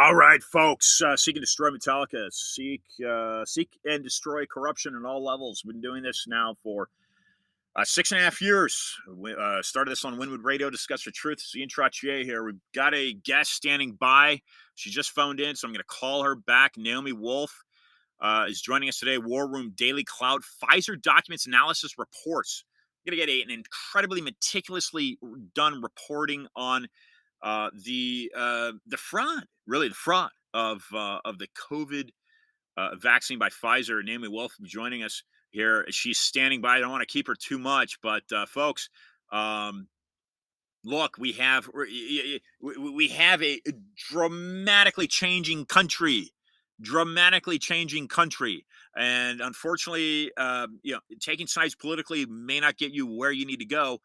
All right, folks. Seek and destroy Metallica. Seek and destroy corruption at all levels. We've been doing this now for 6.5 years. We started this on Winwood Radio. Discuss the truth. It's Ian Trottier here. We've got a guest standing by. She just phoned in, so I'm going to call her back. Naomi Wolf is joining us today. War Room Daily Cloud. Pfizer documents analysis reports. We're going to get an incredibly meticulously done reporting on the fraud, really the fraud of the COVID vaccine by Pfizer. Naomi Wolf joining us here. She's standing by. I don't want to keep her too much, but folks, look, we have a dramatically changing country. And unfortunately, taking sides politically may not get you where you need to go.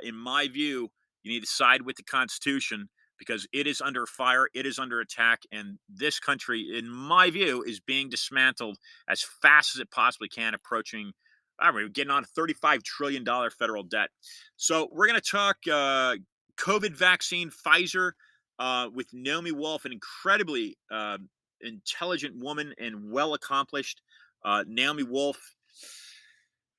In my view, you need to side with the Constitution because it is under fire, it is under attack, and this country, in my view, is being dismantled as fast as it possibly can, approaching, we're getting on a $35 trillion federal debt. So we're going to talk COVID vaccine, Pfizer, with Naomi Wolf, an incredibly intelligent woman and well accomplished. Naomi Wolf,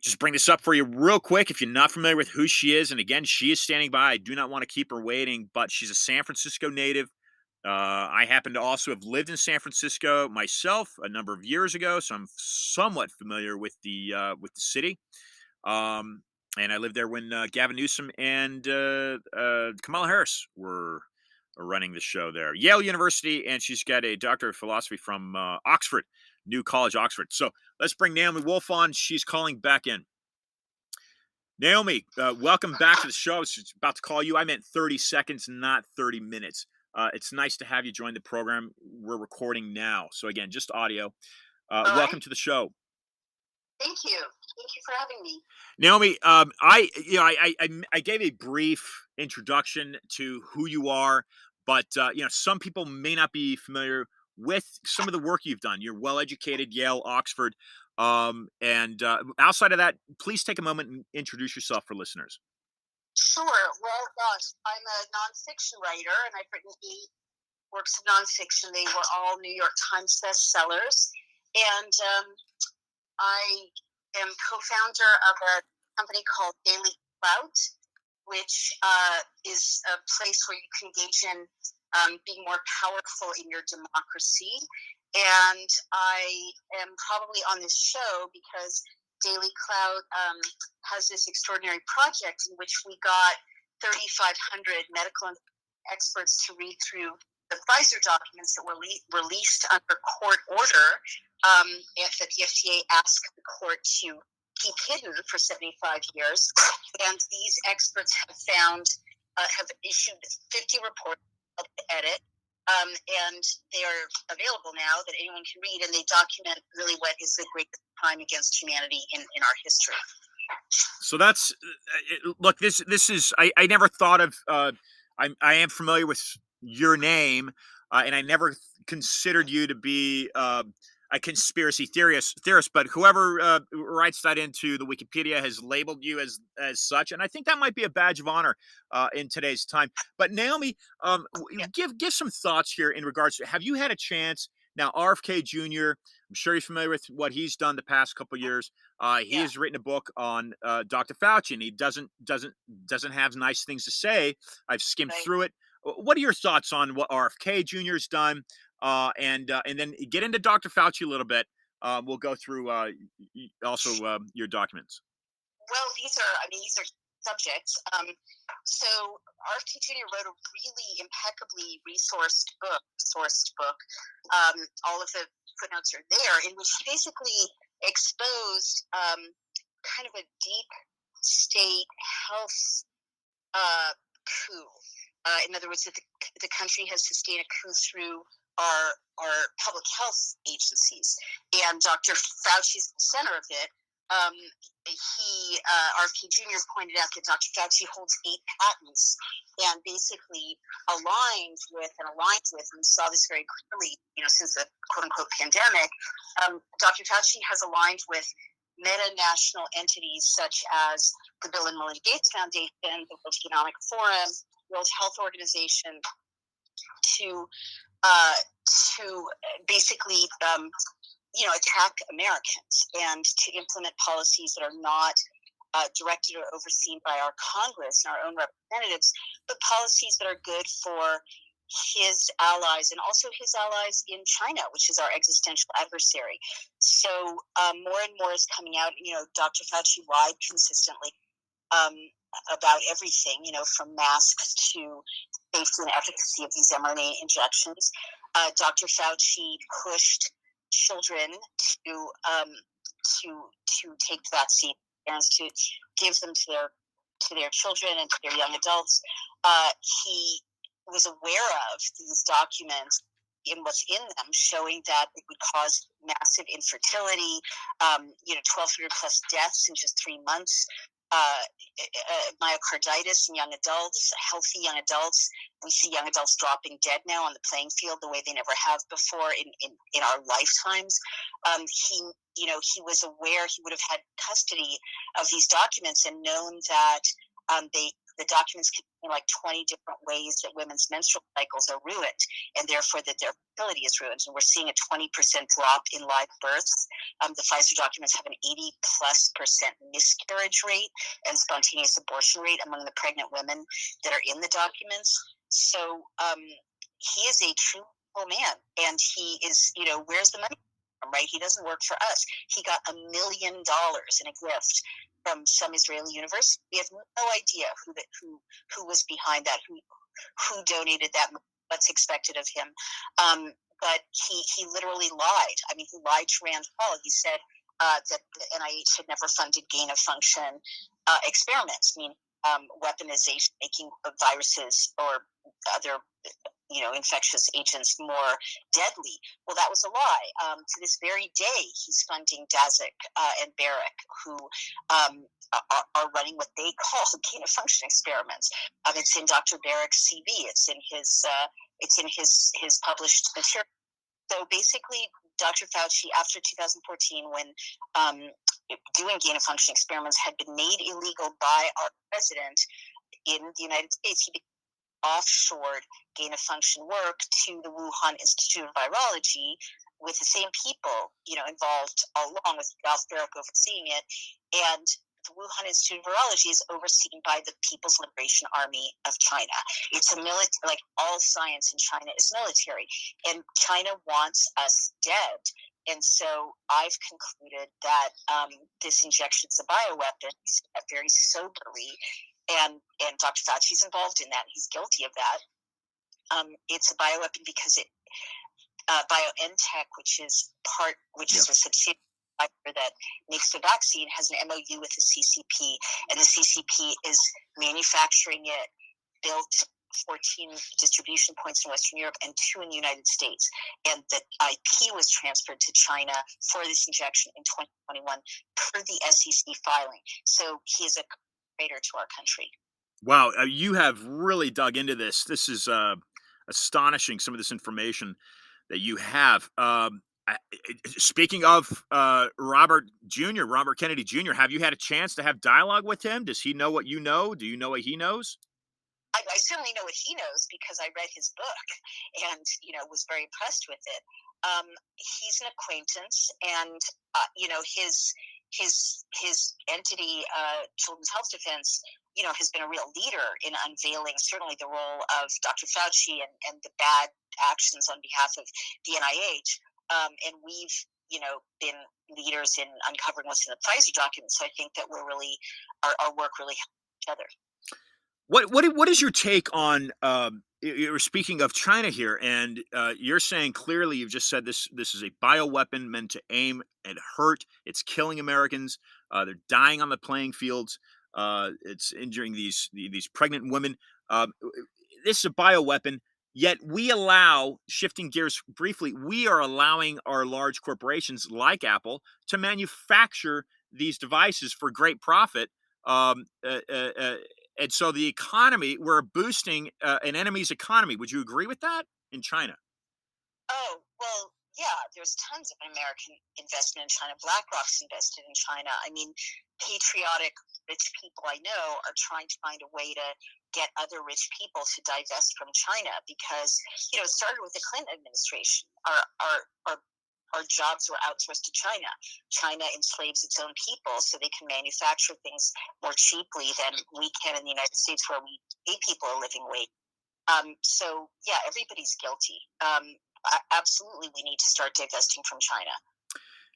just bring this up for you real quick if you're not familiar with who she is. And again, she is standing by. I do not want to keep her waiting, but she's a San Francisco native. I happen to also have lived in San Francisco myself a number of years ago, so I'm somewhat familiar with the city. And I lived there when Gavin Newsom and Kamala Harris were running the show there. Yale University, and she's got a doctorate of philosophy from Oxford, New College, Oxford. So let's bring Naomi Wolf on. She's calling back in. Naomi, welcome back to the show. I was about to call you. I meant 30 seconds, not 30 minutes. It's nice to have you join the program. We're recording now. So again, just audio. Welcome to the show. Thank you. Thank you for having me. Naomi, I gave a brief introduction to who you are, but some people may not be familiar with some of the work you've done. You're well educated, Yale, Oxford, and outside of that, please take a moment and introduce yourself for listeners. Sure. Well, gosh, I'm a nonfiction writer, and I've written 8 works of nonfiction. They were all New York Times bestsellers, and I am co-founder of a company called Daily Clout, which is a place where you can engage in being more powerful in your democracy. And I am probably on this show because Daily Clout has this extraordinary project in which we got 3,500 medical experts to read through the Pfizer documents that were released under court order that the FDA asked the court to keep hidden for 75 years. And these experts have issued 50 reports of the edit, and they are available now that anyone can read, and they document really what is the greatest crime against humanity in our history. So that's, look, this is, I never thought of, I am familiar with your name, and I never considered you to be a conspiracy theorist, but whoever writes that into the Wikipedia has labeled you as such, and I think that might be a badge of honor in today's time. But Naomi, give some thoughts here in regards to, have you had a chance now? RFK Jr., I'm sure you're familiar with what he's done the past couple of years. He has written a book on Dr. Fauci, and he doesn't have nice things to say. I've skimmed through it. What are your thoughts on what RFK Jr. has done? And then get into Dr. Fauci a little bit. We'll go through also your documents. Well, these are subjects. So RFK Jr. wrote a really impeccably sourced book. All of the footnotes are there, in which he basically exposed kind of a deep state health coup. In other words, that the country has sustained a coup through our public health agencies, and Dr. Fauci's the center of it. RFK Jr. pointed out that Dr. Fauci holds 8 patents, and basically aligned with, and we saw this very clearly, since the quote-unquote pandemic. Dr. Fauci has aligned with meta-national entities such as the Bill and Melinda Gates Foundation, the World Economic Forum, World Health Organization, to uh, to basically, attack Americans and to implement policies that are not directed or overseen by our Congress and our own representatives, but policies that are good for his allies and also his allies in China, which is our existential adversary. So more and more is coming out. Dr. Fauci lied consistently um, about everything, from masks to safety and efficacy of these mRNA injections. Dr. Fauci pushed children to um, to take the vaccine, parents to give them to their children and to their young adults. He was aware of these documents in what's in them, showing that it would cause massive infertility, 1,200 plus deaths in just 3 months, myocarditis in young adults, healthy young adults. We see young adults dropping dead now on the playing field the way they never have before in our lifetimes. He was aware he would have had custody of these documents and known that the documents contain like 20 different ways that women's menstrual cycles are ruined, and therefore that their fertility is ruined. And we're seeing a 20% drop in live births. The Pfizer documents have an 80+% miscarriage rate and spontaneous abortion rate among the pregnant women that are in the documents. So he is a true man, and he is, where's the money from, right? He doesn't work for us. He got $1 million in a gift from some Israeli university. We have no idea who was behind that, who donated that, what's expected of him. But he literally lied. I mean, he lied to Rand Paul. He said that the NIH had never funded gain of function experiments, meaning weaponization, making viruses or other infectious agents more deadly. Well, that was a lie. To this very day, he's funding Daszak and Barrick, who are running what they call gain of function experiments. It's in Dr. Barrick's CV. It's in his published material. So basically, Dr. Fauci, after 2014, when doing gain of function experiments had been made illegal by our president in the United States, he offshored gain of function work to the Wuhan Institute of Virology with the same people, involved all along, with Ralph Barrick overseeing it. And the Wuhan Institute of Virology is overseen by the People's Liberation Army of China. It's a military, like all science in China is military, and China wants us dead. And so I've concluded that this injection is a bioweapon, very soberly, and Dr. Fauci's involved in that. He's guilty of that. It's a bioweapon because BioNTech, which is a subsidiary that makes the vaccine, has an MOU with the CCP, and the CCP is manufacturing it, built 14 distribution points in Western Europe and 2 in the United States. And the IP was transferred to China for this injection in 2021 per the SEC filing. So he is a traitor to our country. Wow, you have really dug into this. This is astonishing, some of this information that you have. Speaking of Robert Kennedy Jr., have you had a chance to have dialogue with him? Does he know what you know? Do you know what he knows? I certainly know what he knows because I read his book and was very impressed with it. He's an acquaintance, and his entity, Children's Health Defense, has been a real leader in unveiling certainly the role of Dr. Fauci and the bad actions on behalf of the NIH. And we've, been leaders in uncovering what's in the Pfizer documents. So I think that we're really, our work really helps each other. What is your take on? You're speaking of China here, and you're saying clearly. You've just said this is a bioweapon meant to aim and hurt. It's killing Americans. They're dying on the playing fields. It's injuring these pregnant women. This is a bioweapon. Yet we allow, shifting gears briefly, we are allowing our large corporations like Apple to manufacture these devices for great profit. Um, uh, uh, uh, and so the economy, we're boosting an enemy's economy. Would you agree with that in China? Oh, well, Yeah, there's tons of American investment in China. BlackRock's invested in China. I mean, patriotic rich people I know are trying to find a way to get other rich people to divest from China because, it started with the Clinton administration. Our jobs were outsourced to China. China enslaves its own people so they can manufacture things more cheaply than we can in the United States, where we pay people a living wage. So yeah, everybody's guilty. Absolutely, we need to start divesting from China.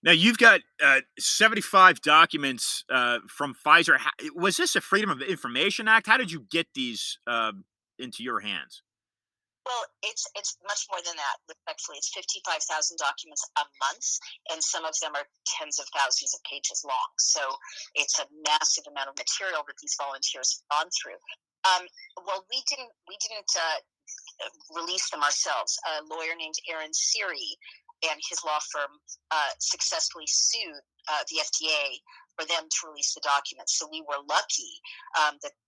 Now you've got 75 documents from Pfizer. Was this a Freedom of Information Act? How did you get these into your hands? Well, it's much more than that. Respectfully, it's 55,000 documents a month, and some of them are tens of thousands of pages long. So it's a massive amount of material that these volunteers have gone through. Um, well, we didn't release them ourselves. A lawyer named Aaron Siri and his law firm successfully sued the FDA for them to release the documents. So we were lucky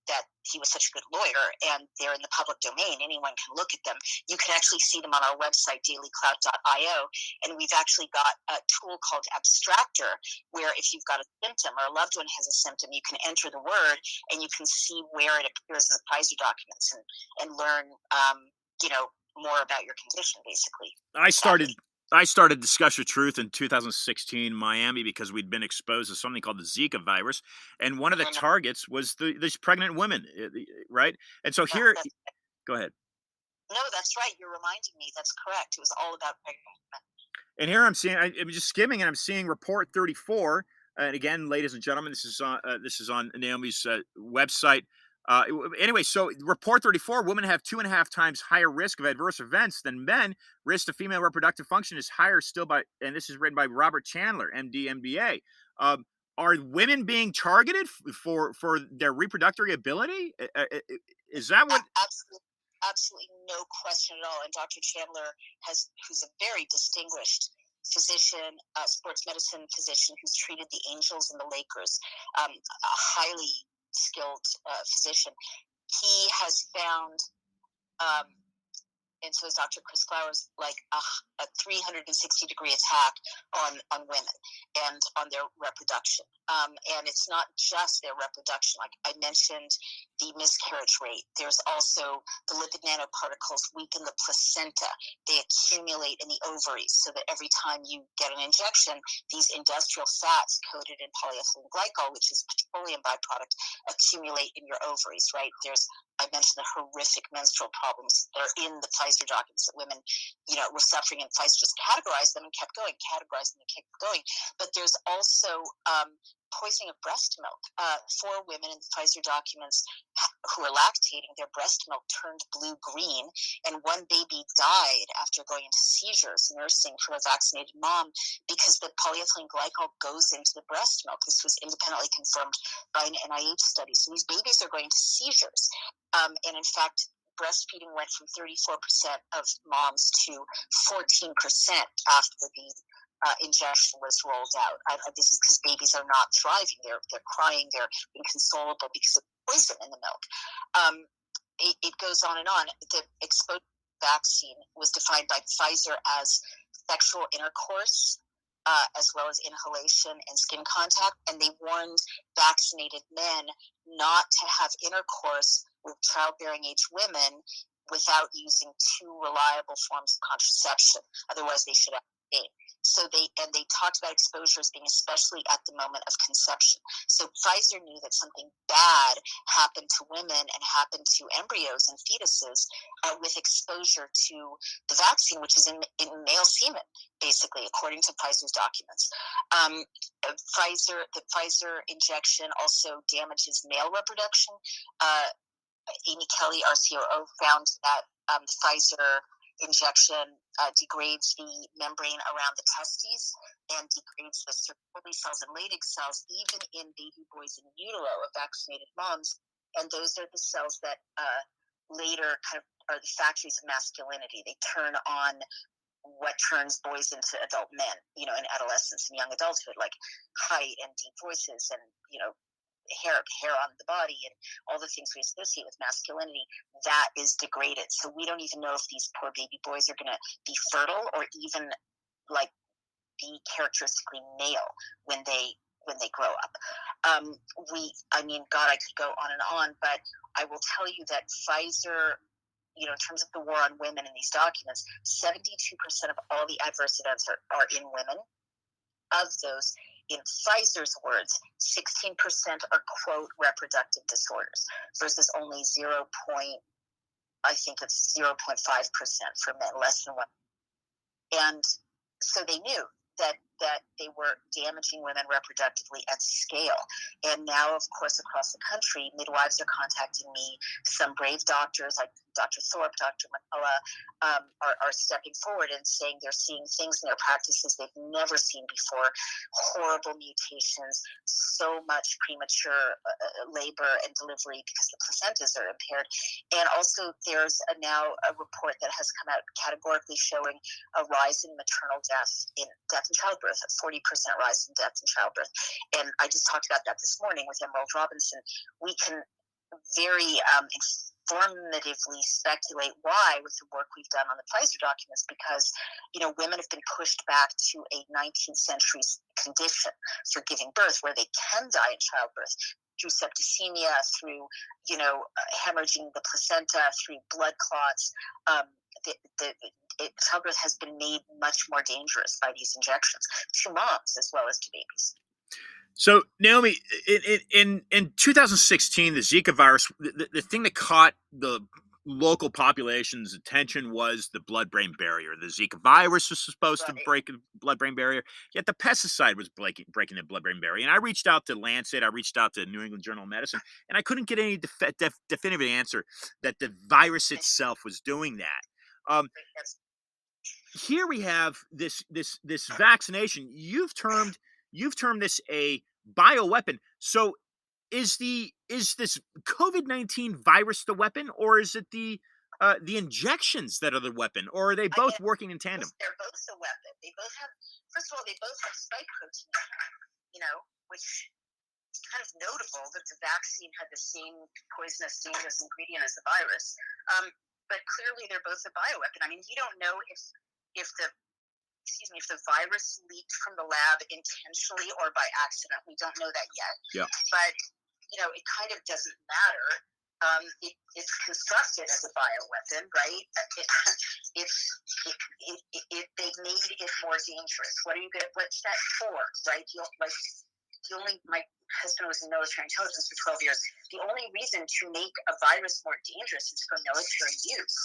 that he was such a good lawyer, and they're in the public domain. Anyone can look at them. You can actually see them on our website, dailycloud.io, and we've actually got a tool called Abstractor, where if you've got a symptom or a loved one has a symptom, you can enter the word and you can see where it appears in the Pfizer documents and learn, more about your condition, basically. I Sadly. started I started Discuss Your Truth in 2016 in Miami because we'd been exposed to something called the Zika virus, and one of the And targets was these pregnant women, right? And so yeah, here, go ahead. no, that's right. You're reminding me. That's correct. It was all about pregnant women. And here I'm seeing, I'm just skimming, and I'm seeing Report 34. And again, ladies and gentlemen, this is on Naomi's website. Anyway, so Report 34: women have 2.5 times higher risk of adverse events than men. Risk to female reproductive function is higher still by, and this is written by Robert Chandler, MD, MBA. Um, are women being targeted for their reproductive ability? Is that what? Absolutely, absolutely no question at all. And Dr. Chandler who's a very distinguished physician, sports medicine physician who's treated the Angels and the Lakers, a highly skilled physician. He has found, um, and so is Dr. Chris Flowers, like a 360-degree attack on women and on their reproduction. And it's not just their reproduction. Like I mentioned, the miscarriage rate. There's also the lipid nanoparticles weaken the placenta. They accumulate in the ovaries so that every time you get an injection, these industrial fats coated in polyethylene glycol, which is a petroleum byproduct, accumulate in your ovaries, right? I mentioned the horrific menstrual problems that are in the Pfizer documents that women, were suffering, and Pfizer just categorized them and kept going, categorized them and kept going. But there's also poisoning of breast milk. 4 women in the Pfizer documents who are lactating, their breast milk turned blue-green, and one baby died after going into seizures, nursing from a vaccinated mom, because the polyethylene glycol goes into the breast milk. This was independently confirmed by an NIH study. So these babies are going to seizures. And in fact, breastfeeding went from 34% of moms to 14% after the injection was rolled out. This is because babies are not thriving. They're crying. They're inconsolable because of poison in the milk. It goes on and on. The exposure vaccine was defined by Pfizer as sexual intercourse, as well as inhalation and skin contact, and they warned vaccinated men not to have intercourse with childbearing age women without using 2 reliable forms of contraception. Otherwise, they should abstain. So they talked about exposures being especially at the moment of conception. So Pfizer knew that something bad happened to women and happened to embryos and fetuses with exposure to the vaccine, which is in male semen, basically, according to Pfizer's documents. The Pfizer injection also damages male reproduction. Amy Kelly, our COO, found that the Pfizer injection degrades the membrane around the testes and degrades the Sertoli cells and Leydig cells, even in baby boys in utero of vaccinated moms. And those are the cells that later kind of are the factories of masculinity. They turn on what turns boys into adult men, in adolescence and young adulthood, like height and deep voices and, hair on the body and all the things we associate with masculinity, that is degraded. So we don't even know if these poor baby boys are going to be fertile or even like be characteristically male when they grow up. I mean, God, I could go on and on, but I will tell you that Pfizer, in terms of the war on women in these documents, 72% of all the adverse events are in women. Of those, in Pfizer's words, 16% are, quote, reproductive disorders, versus only 0. I think it's 0.5% for men, less than 1. And so they knew that they were damaging women reproductively at scale. And now, of course, across the country, midwives are contacting me. Some brave doctors, like Dr. Thorpe, Dr. McCullough, are stepping forward and saying they're seeing things in their practices they've never seen before. Horrible mutations, so much premature labor and delivery because the placentas are impaired. And also, there's now a report that has come out categorically showing a rise in maternal death in childbirth, a 40% rise in death in childbirth. And I just talked about that this morning with Emerald Robinson. We can very informatively speculate why with the work we've done on the Pfizer documents, because women have been pushed back to a 19th century condition for giving birth where they can die in childbirth through septicemia, through hemorrhaging the placenta, through blood clots. Childbirth has been made much more dangerous by these injections to moms as well as to babies. So, Naomi, in 2016, the Zika virus, the thing that caught the local population's attention was the blood-brain barrier. The Zika virus was supposed to Right. break the blood-brain barrier, yet the pesticide was breaking the blood-brain barrier. And I reached out to Lancet, I reached out to New England Journal of Medicine, and I couldn't get any definitive answer that the virus itself was doing that. Here we have this vaccination. You've termed this a bioweapon. So is this COVID-19 virus the weapon, or is it the injections that are the weapon, or are they both working in tandem? They're both a weapon. They both have, first of all, they both have spike protein, which is kind of notable that the vaccine had the same poisonous, dangerous ingredient as the virus. But clearly, they're both a bioweapon. I mean, you don't know if the virus leaked from the lab intentionally or by accident. We don't know that yet. Yeah. But it kind of doesn't matter. It's constructed as a bioweapon, right? They've made it more dangerous. What's that for, right? My husband was in military intelligence for 12 years. The only reason to make a virus more dangerous is for military use,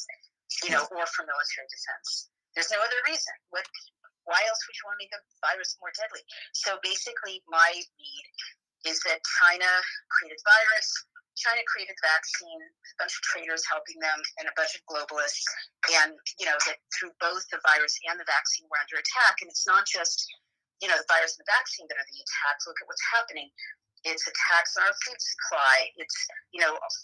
or for military defense. There's no other reason. Why else would you want to make a virus more deadly? So basically, my read is that China created the virus, China created the vaccine, a bunch of traders helping them, and a bunch of globalists, and that through both the virus and the vaccine we're under attack. And it's not just the virus and the vaccine that are the attack. Look at what's happening. It's attacks on our food supply. It's,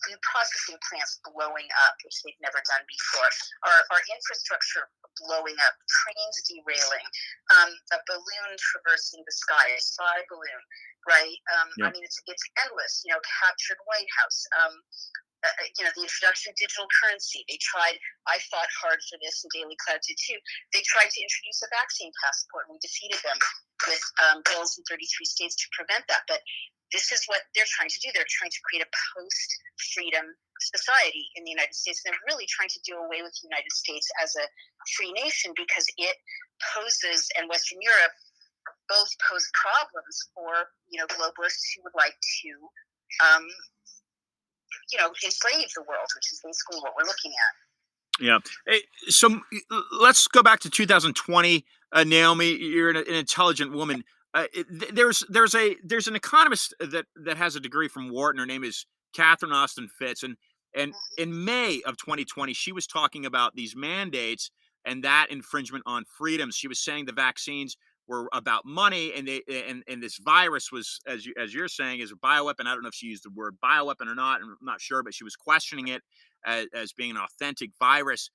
food processing plants blowing up, which they've never done before. Our infrastructure blowing up, trains derailing, a balloon traversing the sky, a spy balloon, right? Yeah. I mean, it's endless. Captured White House. The introduction of digital currency. I fought hard for this, and Daily Cloud did too. They tried to introduce a vaccine passport, and we defeated them with bills in 33 states to prevent that. But this is what they're trying to do. They're trying to create a post-freedom society in the United States. And they're really trying to do away with the United States as a free nation, because it poses, and Western Europe both pose problems for, globalists who would like to, enslave the world, which is basically what we're looking at. Yeah. Hey, so let's go back to 2020. Naomi, you're an intelligent woman. There's an economist that has a degree from Wharton. Her name is Catherine Austin Fitts, and in May of 2020, she was talking about these mandates and that infringement on freedoms. She was saying the vaccines were about money, and this virus was, as you're saying, is a bioweapon. I don't know if she used the word bioweapon or not. I'm not sure, but she was questioning it as being an authentic virus.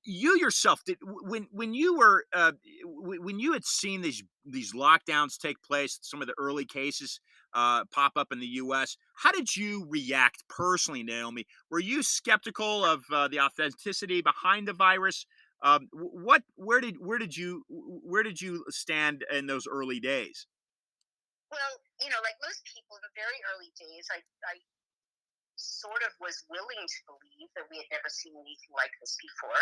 You yourself, when you were when you had seen these lockdowns take place, some of the early cases pop up in the U.S., how did you react personally, Naomi? Were you skeptical of the authenticity behind the virus? where did you stand in those early days? Well, like most people in the very early days, I sort of was willing to believe that we had never seen anything like this before,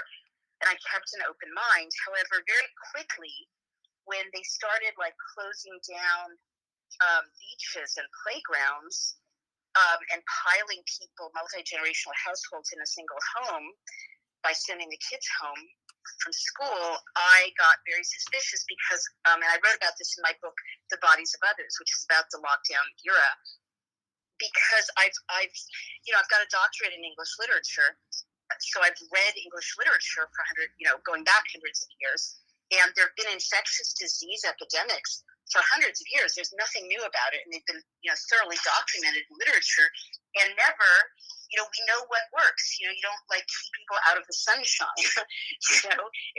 and I kept an open mind. However, very quickly, when they started like closing down beaches and playgrounds, and piling people, multi generational households in a single home by sending the kids home from school, I got very suspicious because, and I wrote about this in my book, The Bodies of Others, which is about the lockdown era. Because I've got a doctorate in English literature, so I've read English literature for going back hundreds of years, and there have been infectious disease epidemics for hundreds of years. There's nothing new about it, and they've been thoroughly documented in literature, and never, we know what works. You don't like keep people out of the sunshine.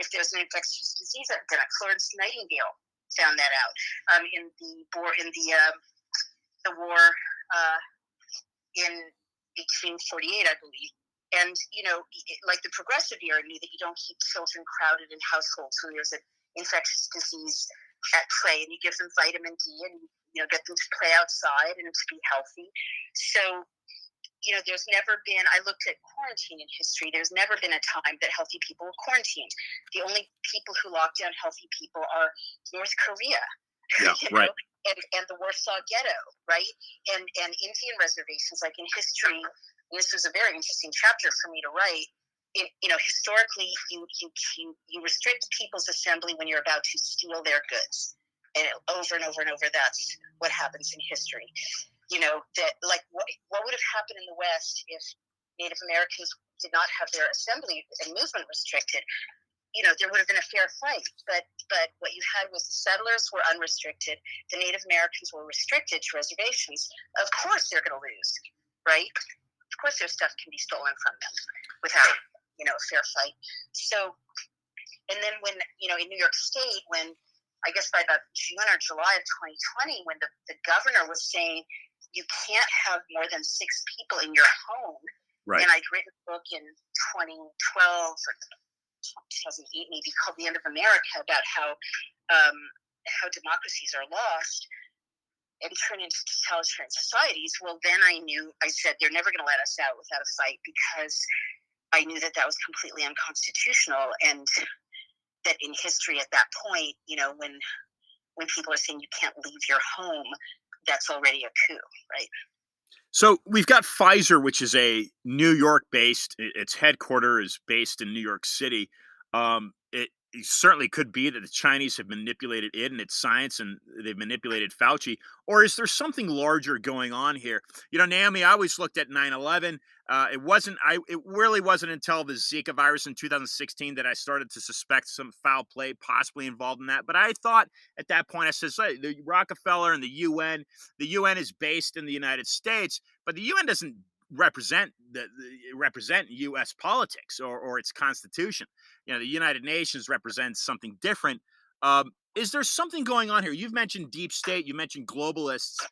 If there's an infectious disease epidemic, Florence Nightingale found that out in the war in 1848, I believe. And, like the progressive era knew that you don't keep children crowded in households when there's an infectious disease at play, and you give them vitamin D and, get them to play outside and to be healthy. So, there's never been, I looked at quarantine in history, there's never been a time that healthy people were quarantined. The only people who lock down healthy people are North Korea. Yeah, right. And the Warsaw Ghetto, right? And Indian reservations, like in history, and this was a very interesting chapter for me to write. Historically, you restrict people's assembly when you're about to steal their goods, and over and over and over, that's what happens in history. That like what would have happened in the West if Native Americans did not have their assembly and movement restricted? There would have been a fair fight, but what you had was the settlers were unrestricted, the Native Americans were restricted to reservations. Of course they're going to lose, right? Of course their stuff can be stolen from them without, a fair fight. So, and then when, in New York State, when I guess by about June or July of 2020, when the governor was saying you can't have more than 6 people in your home, Right. And I'd written a book in 2012 or 2008 maybe called The End of America, about how democracies are lost and turn into totalitarian societies. Well, then I said they're never going to let us out without a fight, because I knew that was completely unconstitutional, and that in history at that point, when people are saying you can't leave your home, that's already a coup, right? So we've got Pfizer, which is a New York based, its headquarters is based in New York City. It certainly could be that the Chinese have manipulated it and its science, and they've manipulated Fauci. Or is there something larger going on here? Naomi, I always looked at 9/11. It really wasn't until the Zika virus in 2016 that I started to suspect some foul play possibly involved in that. But I thought at that point, I said, "Hey, the Rockefeller and the UN is based in the United States, but the UN doesn't represent U.S. politics or its constitution. The United Nations represents something different. Is there something going on here? You've mentioned deep state, you mentioned globalists.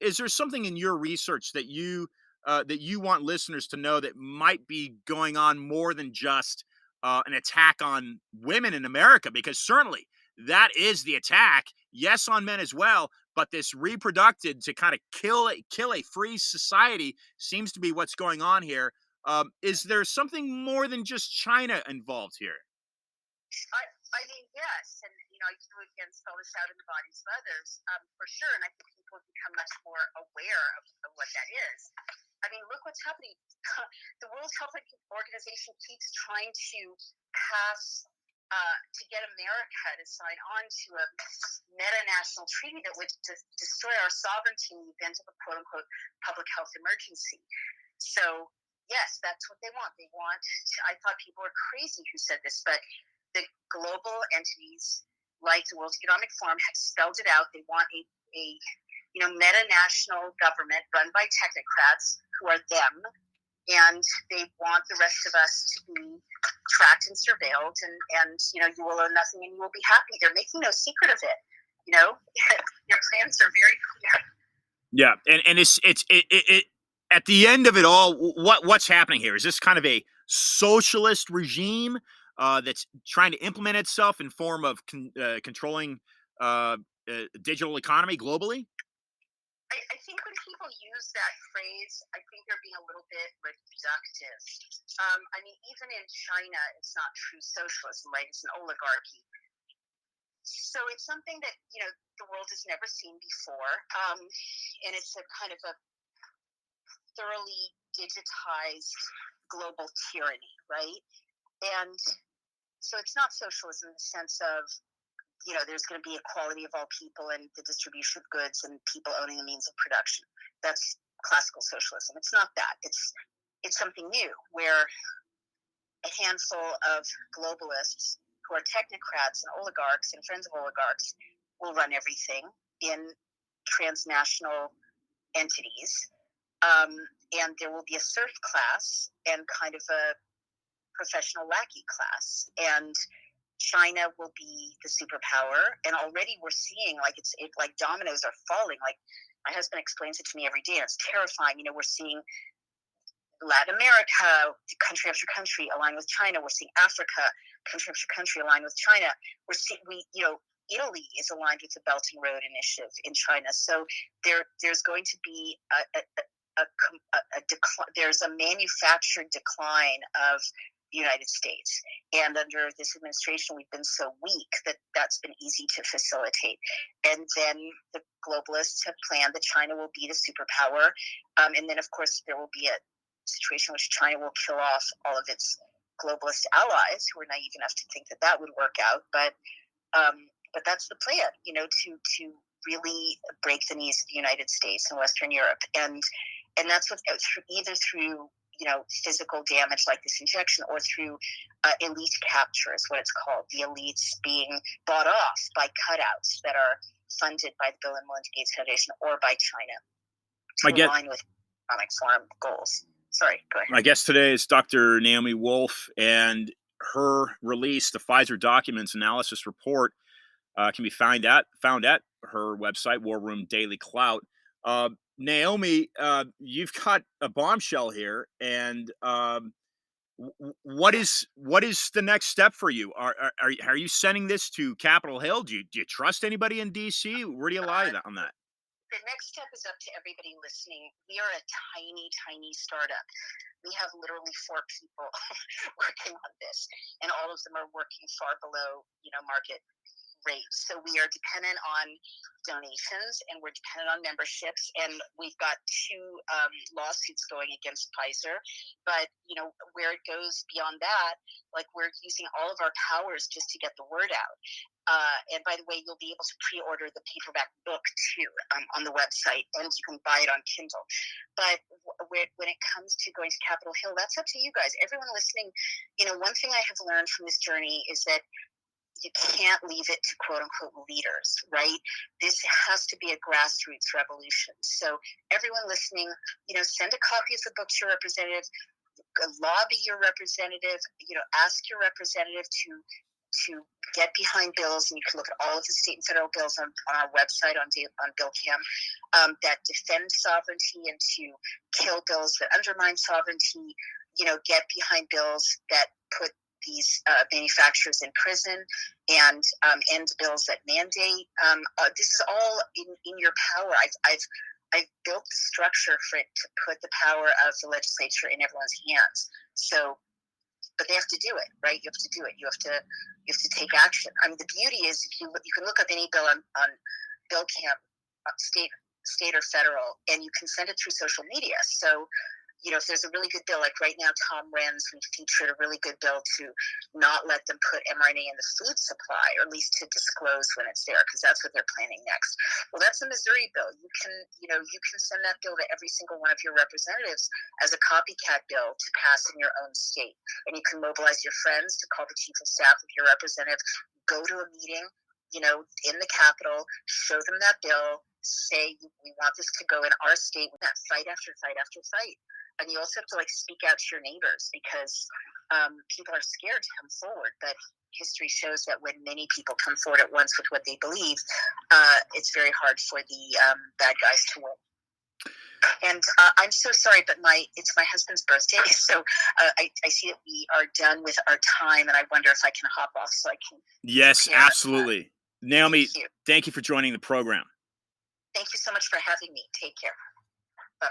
Is there something in your research that you want listeners to know that might be going on more than just an attack on women in America? Because certainly that is the attack. Yes, on men as well, but this reproductive to kind of kill a free society seems to be what's going on here. Is there something more than just China involved here? I mean, yes, and I do again spell this out in The Bodies of Others, for sure, and I think people become much more aware of what that is. I mean, look what's happening. The World Health Organization keeps trying to pass to get America to sign on to a meta-national treaty that would destroy our sovereignty in the event of a quote-unquote public health emergency. So, yes, that's what they want. I thought people were crazy who said this, but the global entities like the World Economic Forum have spelled it out. They want a meta-national government run by technocrats who are them, and they want the rest of us to be tracked and surveilled, and you will own nothing and you will be happy. They're making no secret of it. Their plans are very clear. Yeah, and it's at the end of it all, what's happening here? Is this kind of a socialist regime? that's trying to implement itself in form of controlling digital economy globally? I think when people use that phrase, I think they're being a little bit reductive. I mean, even in China, it's not true socialism, right? It's an oligarchy. So it's something that the world has never seen before, and it's a kind of a thoroughly digitized global tyranny, right? And so it's not socialism in the sense of there's going to be equality of all people and the distribution of goods and people owning the means of production. That's classical socialism. It's not that. It's something new where a handful of globalists who are technocrats and oligarchs and friends of oligarchs will run everything in transnational entities. And there will be a serf class and kind of a professional lackey class. And China will be the superpower. And already we're seeing like dominoes are falling. Like my husband explains it to me every day. And it's terrifying. We're seeing Latin America, country after country align with China. We're seeing Africa, country after country align with China. Italy is aligned with the Belt and Road Initiative in China. So there's going to be there's a manufactured decline of the United States. And under this administration, we've been so weak that that's been easy to facilitate. And then the globalists have planned that China will be the superpower. And then, of course, there will be a situation in which China will kill off all of its globalist allies who are naive enough to think that that would work out. But that's the plan, to really break the knees of the United States and Western Europe. And that's what either through physical damage like this injection or through elite capture is what it's called. The elites being bought off by cutouts that are funded by the Bill and Melinda Gates Foundation or by China I to get align with economic forum goals. Sorry, go ahead. My guest today is Dr. Naomi Wolf, and her release, the Pfizer Documents Analysis Report, can be found at her website, War Room Daily Clout. Naomi, you've got a bombshell here, and what is the next step for you? Are you sending this to Capitol Hill? Do you trust anybody in D.C.? Where do you lie on that? The next step is up to everybody listening. We are a tiny, tiny startup. We have literally 4 people working on this, and all of them are working far below, market rate. So we are dependent on donations and we're dependent on memberships. And we've got 2 lawsuits going against Pfizer. But, where it goes beyond that, like we're using all of our powers just to get the word out. And by the way, you'll be able to pre-order the paperback book too on the website, and you can buy it on Kindle. But when it comes to going to Capitol Hill, that's up to you guys. Everyone listening, one thing I have learned from this journey is that you can't leave it to quote unquote leaders, right? This has to be a grassroots revolution. So everyone listening, send a copy of the book to your representative, lobby your representative, ask your representative to get behind bills, and you can look at all of the state and federal bills on our website on BillCam that defend sovereignty and to kill bills that undermine sovereignty. Get behind bills that put these manufacturers in prison and end bills that mandate. This is all in your power. I've built the structure for it to put the power of the legislature in everyone's hands. So, but they have to do it, right? You have to do it. You have to take action. I mean, the beauty is you can look up any bill on BillCam, state or federal, and you can send it through social media. So, if there's a really good bill, like right now, Tom Renz, we featured a really good bill to not let them put mRNA in the food supply, or at least to disclose when it's there, because that's what they're planning next. Well, that's a Missouri bill. You can send that bill to every single one of your representatives as a copycat bill to pass in your own state. And you can mobilize your friends to call the chief of staff of your representative, go to a meeting, in the Capitol, show them that bill, say, we want this to go in our state, that fight after fight after fight. And you also have to speak out to your neighbors, because people are scared to come forward. But history shows that when many people come forward at once with what they believe, it's very hard for the bad guys to win. And I'm so sorry, but it's my husband's birthday, so I see that we are done with our time, and I wonder if I can hop off so I can Yes, prepare. absolutely. Thank Naomi, you. thank you for joining the program. Thank you so much for having me. Take care. Bye.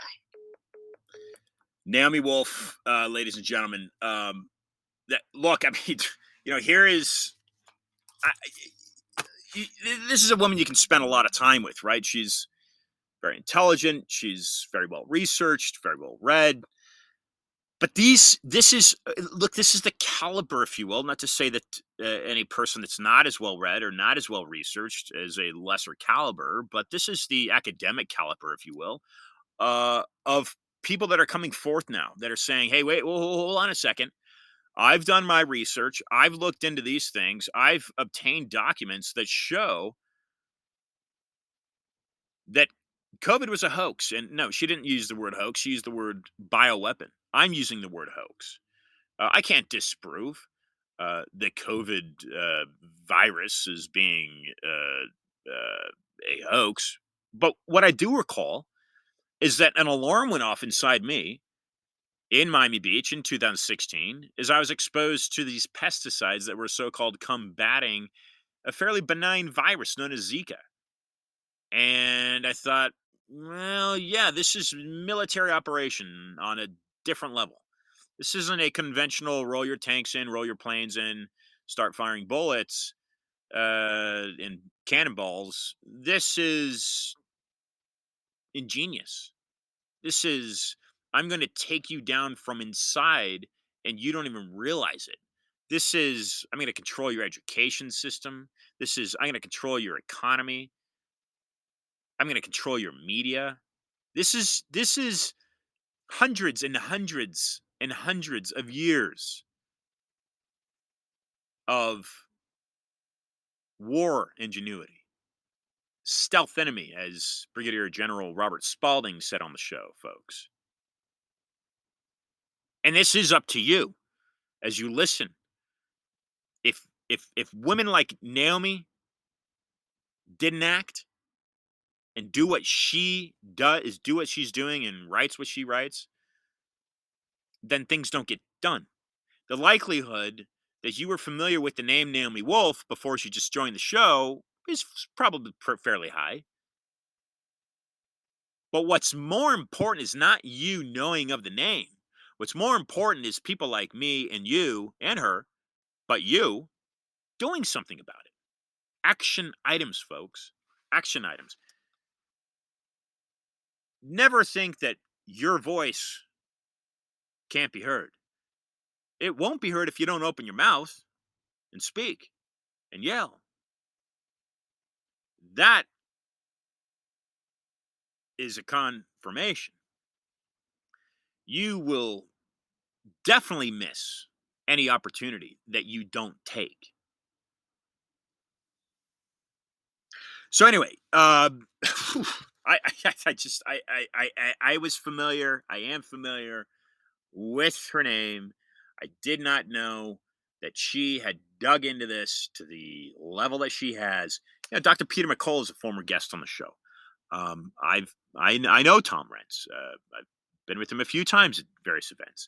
Naomi Wolf, ladies and gentlemen. That look, I mean, here is I, this is a woman you can spend a lot of time with, right? She's very intelligent. She's very well researched, very well read. But this is look, this is the caliber, if you will. Not to say that any person that's not as well read or not as well researched is a lesser caliber, but this is the academic caliber, if you will, of people that are coming forth now that are saying, "Hey, wait, hold on a second. I've done my research. I've looked into these things. I've obtained documents that show that COVID was a hoax." And no, she didn't use the word hoax. She used the word bioweapon. I'm using the word hoax. I can't disprove the COVID virus as being a hoax. But what I do recall is that an alarm went off inside me in Miami Beach in 2016 as I was exposed to these pesticides that were so called combating a fairly benign virus known as Zika. And I thought, well, yeah, this is military operation on a different level. This isn't a conventional roll your tanks in, roll your planes in, start firing bullets and cannonballs. This is ingenious. This is, I'm going to take you down from inside and you don't even realize it. This is, I'm going to control your education system. This is, I'm going to control your economy. I'm going to control your media. This is hundreds and hundreds and hundreds of years of war ingenuity. Stealth enemy, as Brigadier General Robert Spalding said on the show, folks. And this is up to you as you listen. If women like Naomi didn't act and do what she does, do what she's doing and writes what she writes, then things don't get done. The likelihood that you were familiar with the name Naomi Wolf before she just joined the show is probably fairly high. But what's more important is not you knowing of the name. What's more important is people like me and you and her, but you doing something about it. Action items, folks. Action items. Never think that your voice can't be heard. It won't be heard if you don't open your mouth and speak and yell. That is a confirmation. You will definitely miss any opportunity that you don't take. So anyway, I just I was familiar. I am familiar with her name. I did not know that she had dug into this to the level that she has. Dr. Peter McCullough is a former guest on the show. I know Tom Rentz. I've been with him a few times at various events.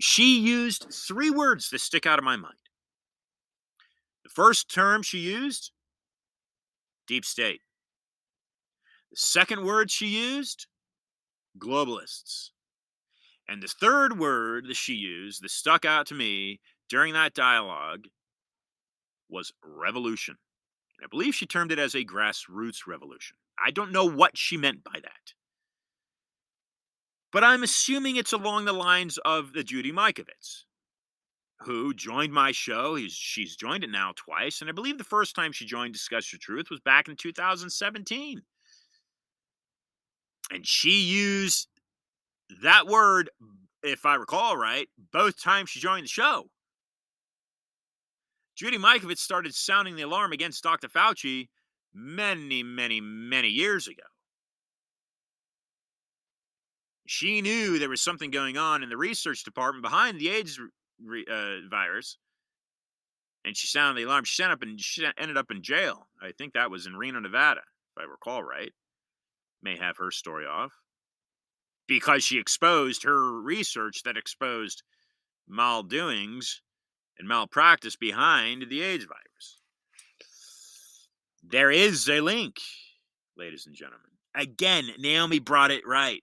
She used three words that stick out of my mind. The first term she used, deep state. The second word she used, globalists. And the third word that she used that stuck out to me during that dialogue was revolution. And I believe she termed it as a grassroots revolution. I don't know what she meant by that. But I'm assuming it's along the lines of the Judy Mikovits, who joined my show. She's joined it now twice. And I believe the first time she joined Discuss Your Truth was back in 2017. And she used that word, if I recall right, both times she joined the show. Judy Mikovits started sounding the alarm against Dr. Fauci many, many, many years ago. She knew there was something going on in the research department behind the AIDS virus, and she sounded the alarm. She ended up in jail. I think that was in Reno, Nevada, if I recall right. May have her story off. because she exposed her research that exposed maldoings and malpractice behind the AIDS virus. There is a link, ladies and gentlemen. Again, Naomi brought it right.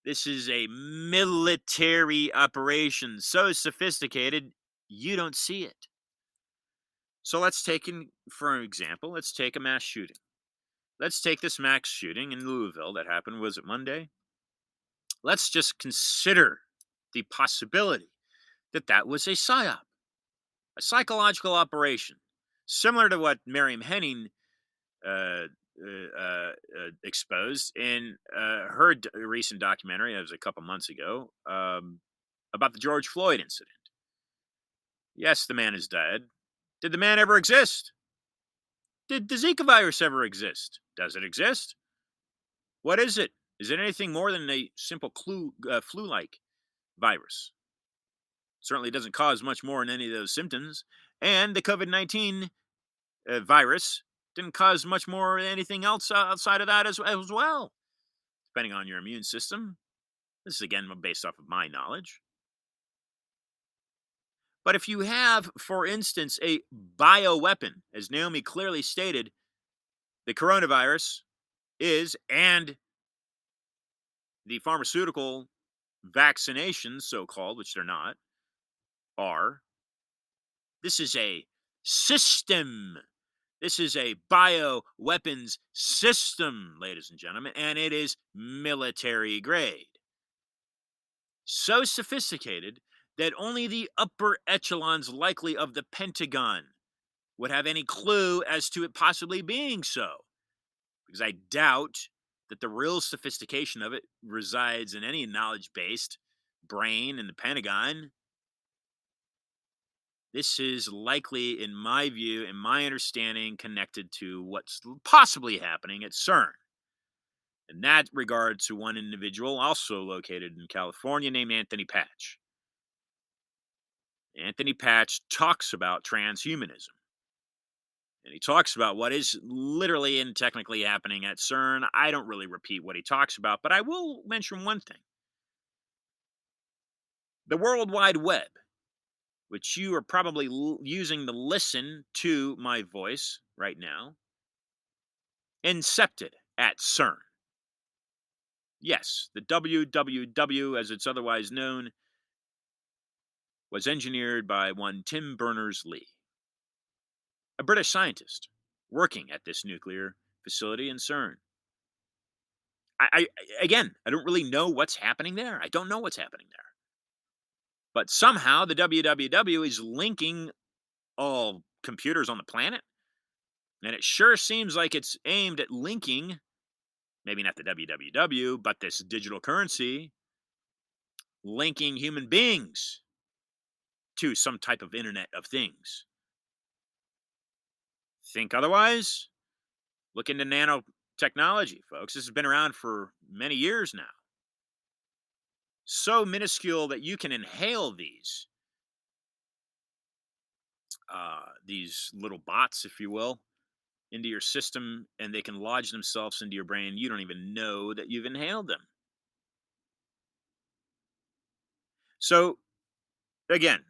This is a military operation, so sophisticated, you don't see it. So let's take, for example, let's take a mass shooting. Let's take this mass shooting in Louisville that happened, was it Monday? Let's just consider the possibility that that was a psyop, a psychological operation, similar to what Miriam Henning uh, exposed in her recent documentary. It was a couple months ago, about the George Floyd incident. Yes, the man is dead. Did the man ever exist? Did the Zika virus ever exist? Does it exist? What is it? Is it anything more than a simple flu-like virus? Certainly doesn't cause much more than any of those symptoms. And the COVID-19 virus didn't cause much more than anything else outside of that as well, depending on your immune system. This is, again, based off of my knowledge. But if you have, for instance, a bioweapon, as Naomi clearly stated, the coronavirus is, and the pharmaceutical vaccinations, so called, which they're not, are, this is a system. This is a bioweapons system, ladies and gentlemen, and it is military grade. So sophisticated that only the upper echelons, likely of the Pentagon, would have any clue as to it possibly being so. Because I doubt that the real sophistication of it resides in any knowledge-based brain in the Pentagon. This is likely, in my view, in my understanding, connected to what's possibly happening at CERN. In that regard, to one individual also located in California named Anthony Patch. Anthony Patch talks about transhumanism. And he talks about what is literally and technically happening at CERN. I don't really repeat what he talks about, but I will mention one thing. The World Wide Web, which you are probably using to listen to my voice right now, incepted at CERN. Yes, the WWW, as it's otherwise known, was engineered by one Tim Berners-Lee, a British scientist working at this nuclear facility in CERN. Again, I don't really know what's happening there. I don't know what's happening there. But somehow the WWW is linking all computers on the planet. And it sure seems like it's aimed at linking, maybe not the WWW, but this digital currency, linking human beings to some type of Internet of Things. Think otherwise? Look into nanotechnology, folks. This has been around for many years now. So minuscule that you can inhale these little bots, if you will, into your system, and they can lodge themselves into your brain. You don't even know that you've inhaled them. So, again,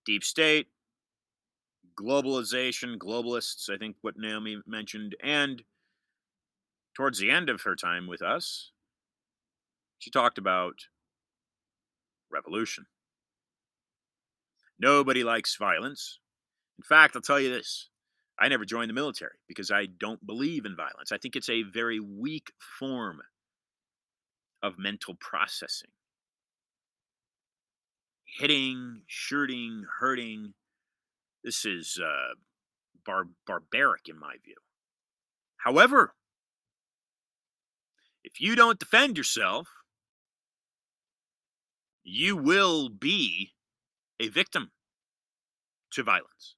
deep state, globalization, globalists, I think what Naomi mentioned, and towards the end of her time with us, she talked about revolution. Nobody likes violence. In fact, I'll tell you this. I never joined the military because I don't believe in violence. I think it's a very weak form of mental processing. Hitting, shooting, hurting. This is barbaric in my view. However, if you don't defend yourself, you will be a victim to violence.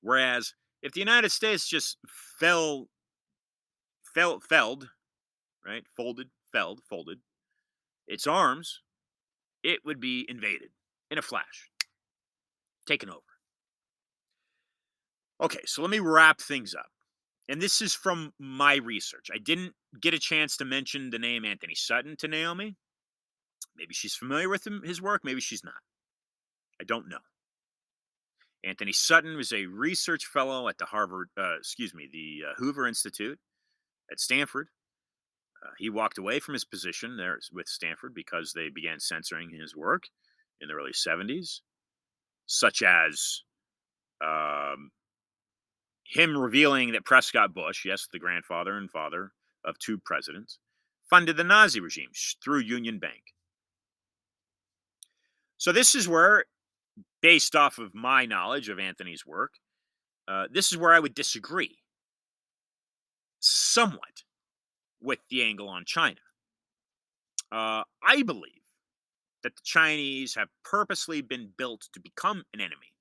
Whereas if the United States just felled, right, folded its arms, it would be invaded in a flash, taken over. Okay, so let me wrap things up. and this is from my research. I didn't get a chance to mention the name Anthony Sutton to Naomi. Maybe she's familiar with his work, maybe she's not. I don't know. Anthony Sutton was a research fellow at the Hoover Institute at Stanford. He walked away from his position there with Stanford because they began censoring his work in the early 70s, such as um, him revealing that Prescott Bush, yes, the grandfather and father of two presidents, funded the Nazi regime through Union Bank. So, this is where, based off of my knowledge of Anthony's work, this is where I would disagree somewhat with the angle on China. I believe that the Chinese have purposely been built to become an enemy.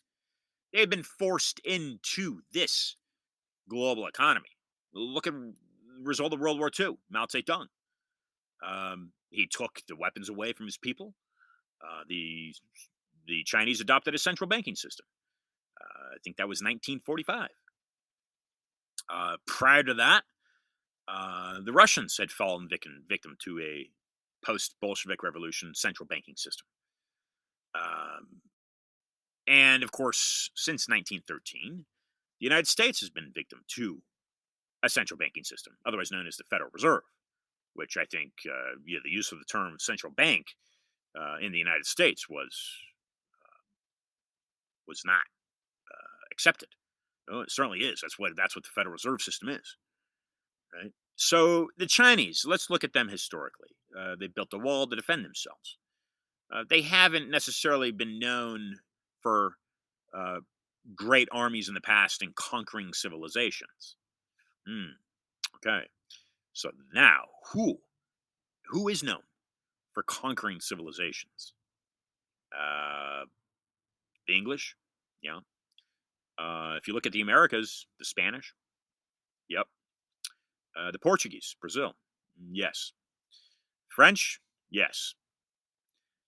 They've been forced into this global economy. Look at the result of World War II, Mao Zedong. He took the weapons away from his people. The Chinese adopted a central banking system. I think that was 1945. Prior to that, the Russians had fallen victim to a post-Bolshevik revolution central banking system. And of course, since 1913, the United States has been victim to a central banking system, otherwise known as the Federal Reserve, which I think the use of the term central bank in the United States was not accepted. Oh, it certainly is. That's what the Federal Reserve System is, right? So the Chinese, let's look at them historically. They built a wall to defend themselves. They haven't necessarily been known for uh, great armies in the past and conquering civilizations. Hmm, okay, so now who is known for conquering civilizations? Uh, the English, yeah. If you look at the Americas, the Spanish, yep. The Portuguese, Brazil, yes. French, yes.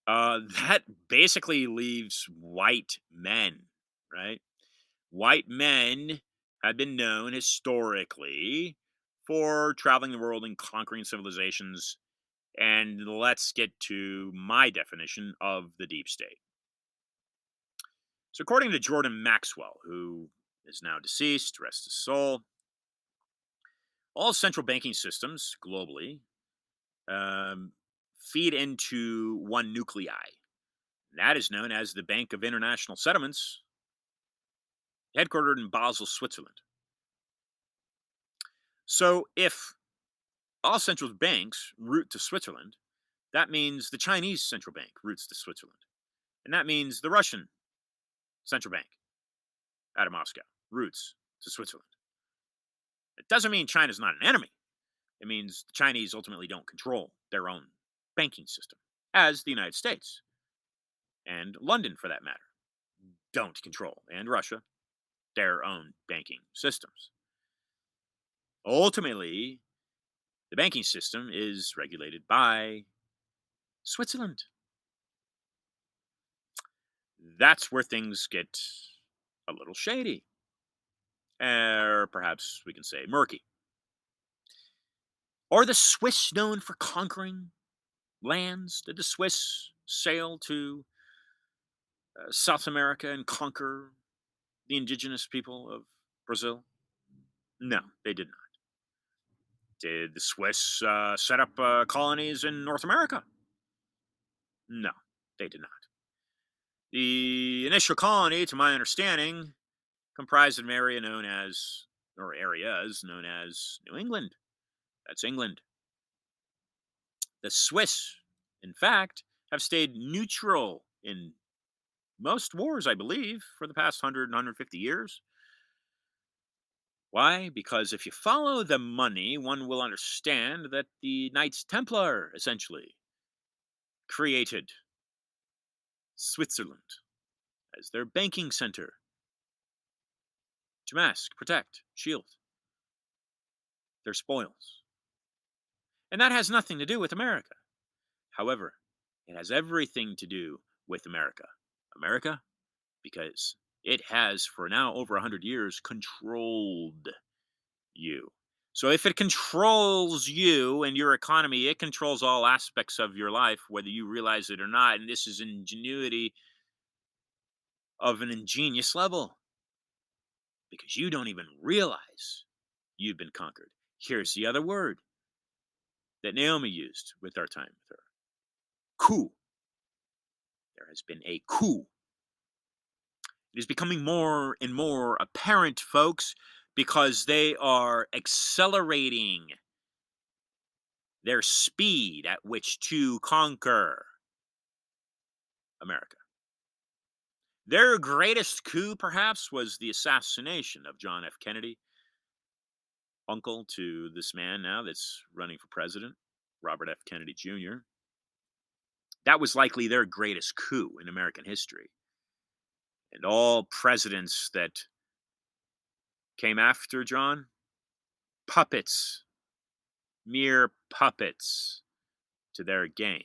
That basically leaves white men, right? White men have been known historically for traveling the world and conquering civilizations. And let's get to my definition of the deep state. So, according to Jordan Maxwell, who is now deceased, rest his soul, all central banking systems globally um, feed into one nuclei. That is known as the Bank of International Settlements, headquartered in Basel, Switzerland. So, if all central banks route to Switzerland, that means the Chinese central bank routes to Switzerland. And that means the Russian central bank out of Moscow routes to Switzerland. It doesn't mean China's not an enemy. It means the Chinese ultimately don't control their own banking system, as the United States and London, for that matter, don't control, and Russia, their own banking systems. Ultimately, the banking system is regulated by Switzerland. That's where things get a little shady, or perhaps we can say murky. Are the Swiss known for conquering lands? Did the Swiss sail to South America and conquer the indigenous people of Brazil? No, they did not. Did the Swiss set up colonies in North America? No, they did not. The initial colony, to my understanding, comprised an area known as, or areas known as, New England. That's England. The Swiss, in fact, have stayed neutral in most wars, I believe, for the past 150 years. Why? Because if you follow the money, one will understand that the Knights Templar essentially created Switzerland as their banking center to mask, protect, shield their spoils. And that has nothing to do with America. However, it has everything to do with America. America, because it has, for now over 100 years, controlled you. So if it controls you and your economy, it controls all aspects of your life, whether you realize it or not. And this is ingenuity of an ingenious level because you don't even realize you've been conquered. Here's the other word that Naomi used with our time with her: coup. There has been a coup. It is becoming more and more apparent, folks, because they are accelerating their speed at which to conquer America. Their greatest coup, perhaps, was the assassination of John F. Kennedy, uncle to this man now that's running for president, Robert F. Kennedy Jr. That was likely their greatest coup in American history. And all presidents that came after John, puppets, mere puppets to their game.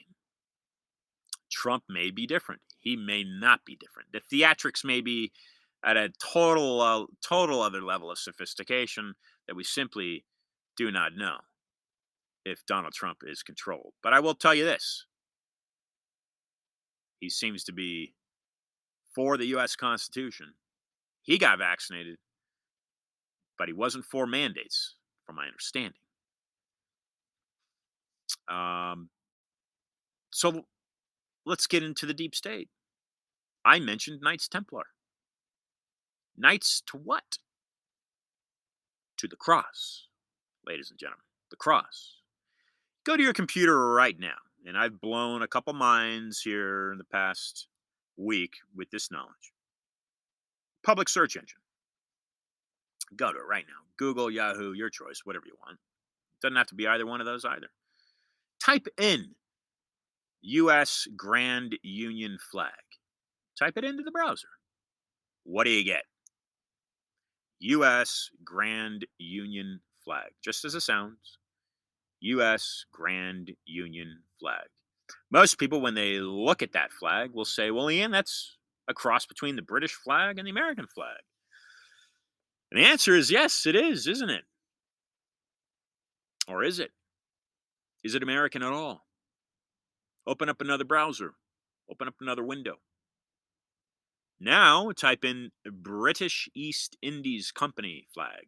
Trump may be different. He may not be different. The theatrics may be at a total other level of sophistication that we simply do not know if Donald Trump is controlled. But I will tell you this: he seems to be for the U.S. Constitution. He got vaccinated, but he wasn't for mandates, from my understanding. Um, so let's get into the deep state. I mentioned Knights Templar. Knights to what? To the cross, ladies and gentlemen. The cross. Go to your computer right now, and I've blown a couple minds here in the past week with this knowledge. Public search engine. Go to it right now. Google, Yahoo, your choice, whatever you want. Doesn't have to be either one of those either. Type in U.S. Grand Union flag. Type it into the browser. What do you get? U.S. Grand Union flag. Just as it sounds. U.S. Grand Union flag. Most people, when they look at that flag, will say, well, Ian, that's a cross between the British flag and the American flag. And the answer is yes, it is, isn't it? Or is it? Is it American at all? Open up another browser. Open up another window. Now type in British East Indies Company flag.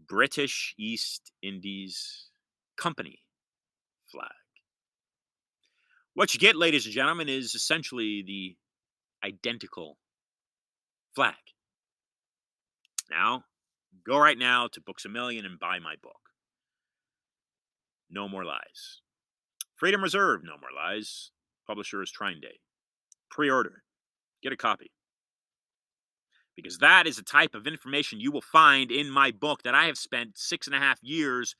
British East Indies Company flag. What you get, ladies and gentlemen, is essentially the identical flag. Now, go right now to Books A Million and buy my book. No More Lies. Freedom Reserve, No More Lies. Publisher is Trine Day. Pre-order. Get a copy. Because that is the type of information you will find in my book that I have spent 6.5 years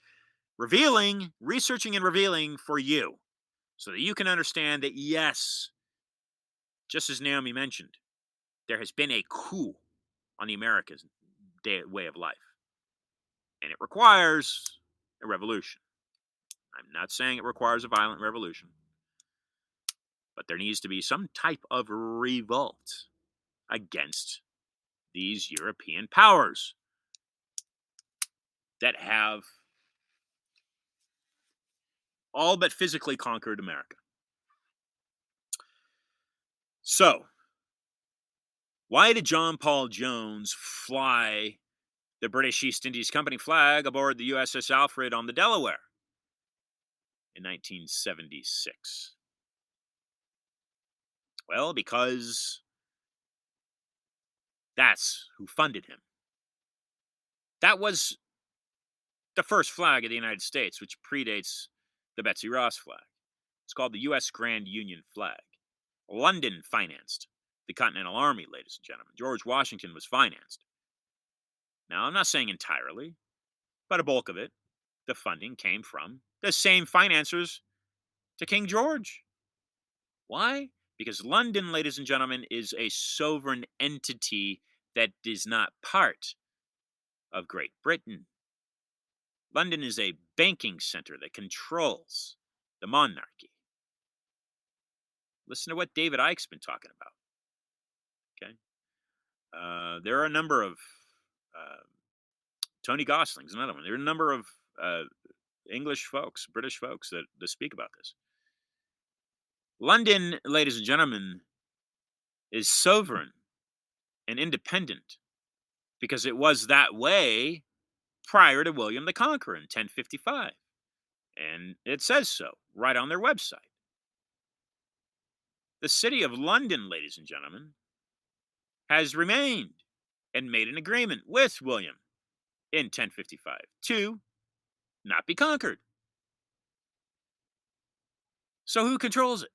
revealing, researching and revealing for you. So that you can understand that, yes, just as Naomi mentioned, there has been a coup on the American way of life. And it requires a revolution. I'm not saying it requires a violent revolution, but there needs to be some type of revolt against these European powers that have all but physically conquered America. So, why did John Paul Jones fly the British East Indies Company flag aboard the USS Alfred on the Delaware in 1976? Well, because that's who funded him. That was the first flag of the United States, which predates the Betsy Ross flag. It's called the U.S. Grand Union flag. London financed the Continental Army, ladies and gentlemen. George Washington was financed. Now, I'm not saying entirely, but a bulk of it, the funding came from the same financiers to King George. Why? Because London, ladies and gentlemen, is a sovereign entity that is not part of Great Britain. London is a banking center that controls the monarchy. Listen to what David Icke's been talking about. Okay, there are a number of Tony Gosling's another one. There are a number of uh, English folks, British folks that speak about this. London, ladies and gentlemen, is sovereign and independent because it was that way prior to William the Conqueror in 1055. And it says so right on their website. The city of London, ladies and gentlemen, has remained and made an agreement with William in 1055 to not be conquered. So who controls it?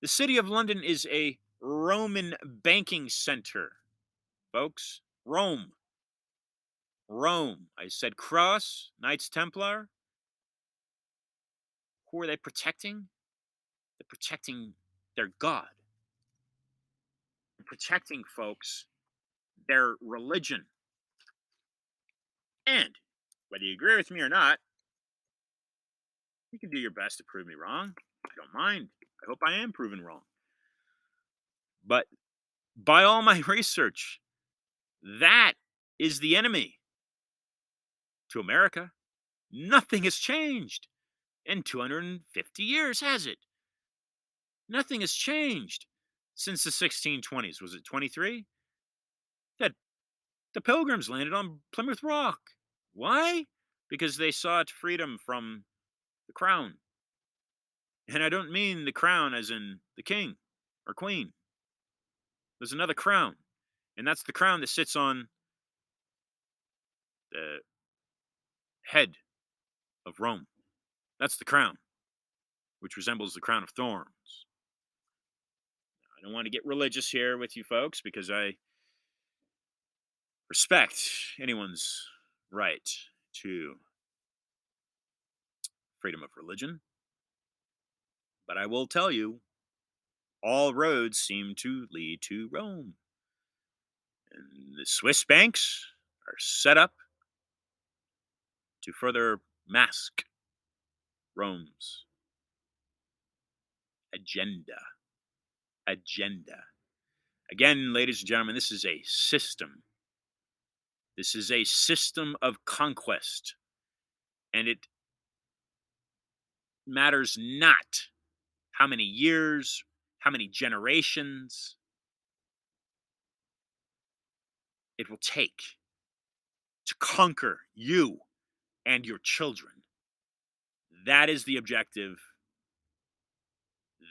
The city of London is a Roman banking center, folks. Rome. Rome. I said cross, Knights Templar. Who are they protecting? They're protecting their God. They're protecting, folks, their religion. And whether you agree with me or not, you can do your best to prove me wrong. I don't mind. I hope I am proven wrong. But by all my research, that is the enemy to America. Nothing has changed in 250 years, has it? Nothing has changed since the 1620s. Was it 23? That the Pilgrims landed on Plymouth Rock. Why? Because they sought freedom from the crown. And I don't mean the crown as in the king or queen. There's another crown, and that's the crown that sits on the head of Rome. That's the crown, which resembles the crown of thorns. I don't want to get religious here with you folks because I respect anyone's right to freedom of religion. But I will tell you, all roads seem to lead to Rome. And the Swiss banks are set up to further mask Rome's agenda. Agenda. Again, ladies and gentlemen, this is a system. This is a system of conquest. And it matters not how many years, how many generations it will take to conquer you and your children. That is the objective.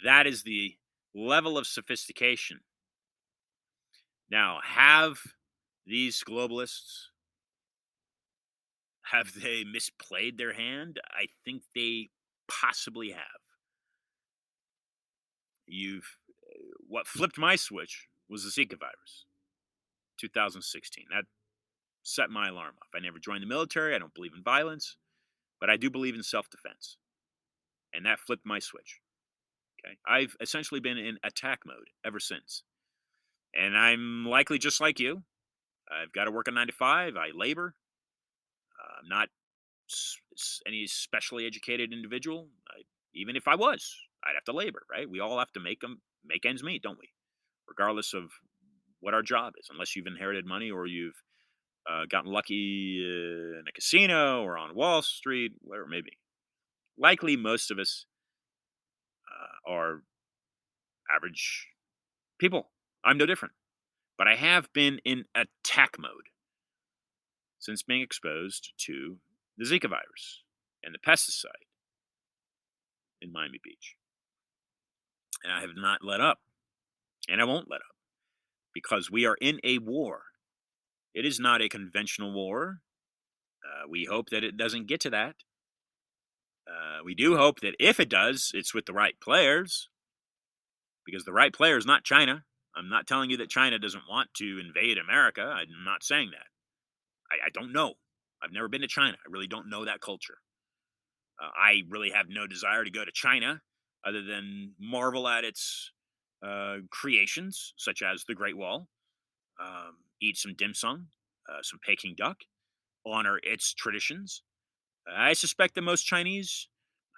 That is the level of sophistication. Now, have these globalists, have they misplayed their hand? I think they possibly have. You've What flipped my switch was the Zika virus, 2016. That set my alarm off. I never joined the military. I don't believe in violence, but I do believe in self-defense, and that flipped my switch. Okay, I've essentially been in attack mode ever since, and I'm likely just like you. I've got to work a 9 to 5. I labor. I'm not any specially educated individual. Even if I was, I'd have to labor, right? We all have to make ends meet, don't we? Regardless of what our job is, unless you've inherited money or you've gotten lucky in a casino or on Wall Street, whatever it may be. Likely, most of us are average people. I'm no different. But I have been in attack mode since being exposed to the Zika virus and the pesticide in Miami Beach. And I have not let up. And I won't let up because we are in a war. It is not a conventional war. We hope that it doesn't get to that. We do hope that if it does, it's with the right players, because the right player is not China. I'm not telling you that China doesn't want to invade America. I'm not saying that. I don't know. I've never been to China. I really don't know that culture. I really have no desire to go to China other than marvel at its creations, such as the Great Wall, eat some dim sum, some Peking duck, honor its traditions. I suspect that most Chinese,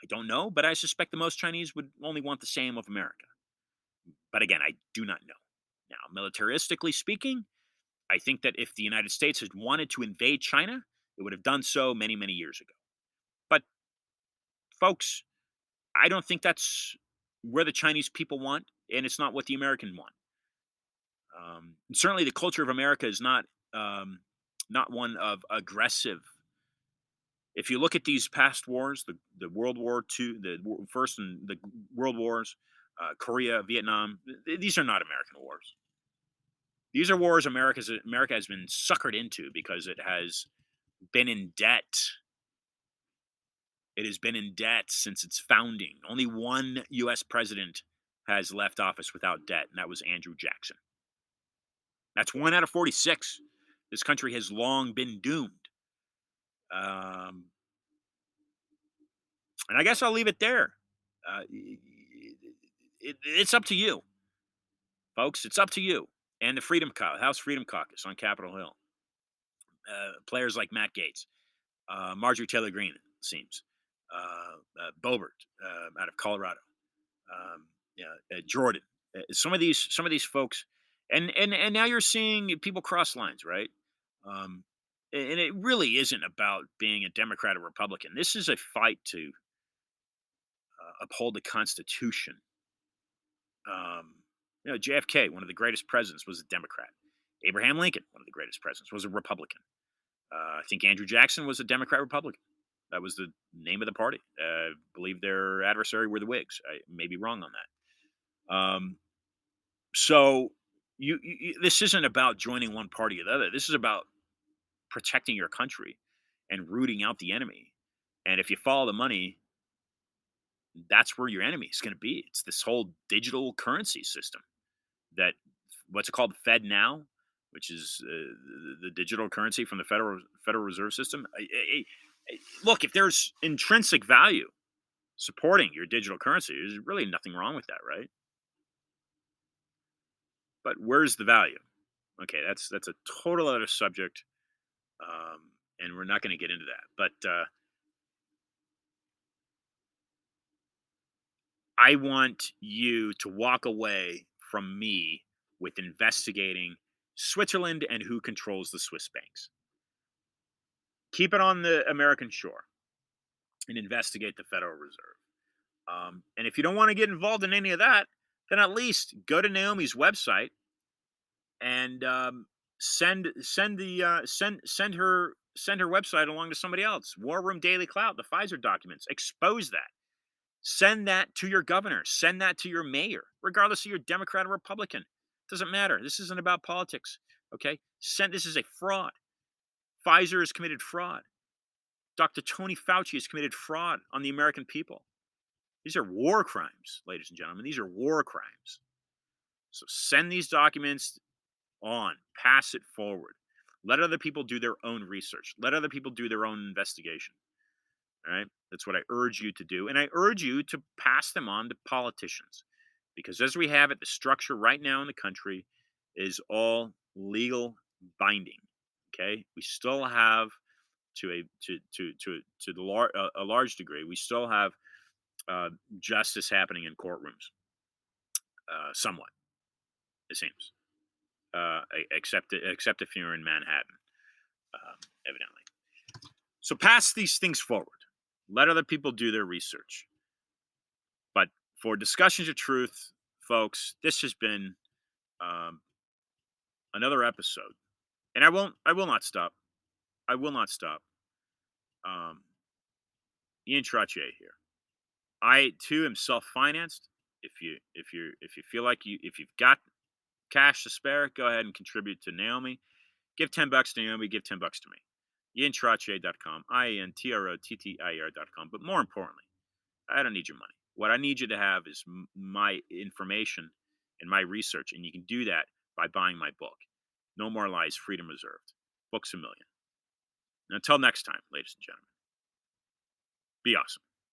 I don't know, but I suspect the most Chinese would only want the same of America. But again, I do not know. Now, militaristically speaking, I think that if the United States had wanted to invade China, it would have done so many, many years ago. But folks, I don't think that's where the Chinese people want, and it's not what the American want. And certainly, the culture of America is not one of aggressive. If you look at these past wars, the World War II, first and the World Wars, Korea, Vietnam, these are not American wars. These are wars America has been suckered into because it has been in debt. It has been in debt since its founding. Only one U.S. president has left office without debt, and that was Andrew Jackson. That's one out of 46. This country has long been doomed. Um, and I guess I'll leave it there. It's up to you, folks. It's up to you. And the House Freedom Caucus on Capitol Hill. Players like Matt Gaetz, Marjorie Taylor Greene, it seems, Boebert out of Colorado, Jordan. Some of these folks, and now you're seeing people cross lines, right? Um, and it really isn't about being a Democrat or Republican. This is a fight to uphold the Constitution. JFK, one of the greatest presidents, was a Democrat. Abraham Lincoln, one of the greatest presidents, was a Republican. I think Andrew Jackson was a Democrat Republican. That was the name of the party. I believe their adversary were the Whigs. I may be wrong on that. So this isn't about joining one party or the other. This is about protecting your country and rooting out the enemy. And if you follow the money, that's where your enemy is going to be. It's this whole digital currency system that what's it called, Fed Now, which is the digital currency from the Federal Reserve System. Look, if there's intrinsic value supporting your digital currency, there's really nothing wrong with that, right? But where's the value? Okay, that's a total other subject, and we're not going to get into that. But I want you to walk away from me with investigating Switzerland and who controls the Swiss banks. Keep it on the American shore and investigate the Federal Reserve. And if you don't want to get involved in any of that, then at least go to Naomi's website and send her website along to somebody else. War Room Daily Clout, the Pfizer documents, expose that. Send that to your governor. Send that to your mayor, regardless of your Democrat or Republican. Doesn't matter. This isn't about politics. Okay, this is a fraud. Pfizer has committed fraud. Dr. Tony Fauci has committed fraud on the American people. These are war crimes, ladies and gentlemen. These are war crimes. So send these documents on, pass it forward. Let other people do their own research. Let other people do their own investigation. All right? That's what I urge you to do. And I urge you to pass them on to politicians. Because as we have it, the structure right now in the country is all legal binding. Okay? We still have a large degree, we still have justice happening in courtrooms, somewhat, it seems, except if you're in Manhattan, evidently. So pass these things forward. Let other people do their research. But for Discussions of Truth, folks, this has been another episode, and I will not stop. I will not stop. Ian Trottier here. I too am self-financed. If you feel like if you've got cash to spare, go ahead and contribute to Naomi. Give $10 to Naomi. Give $10 to me. IanTrottier.com. IanTrottier.com. But more importantly, I don't need your money. What I need you to have is my information and my research, and you can do that by buying my book. No More Lies, Freedom Reserved. Books a million. And until next time, ladies and gentlemen, be awesome.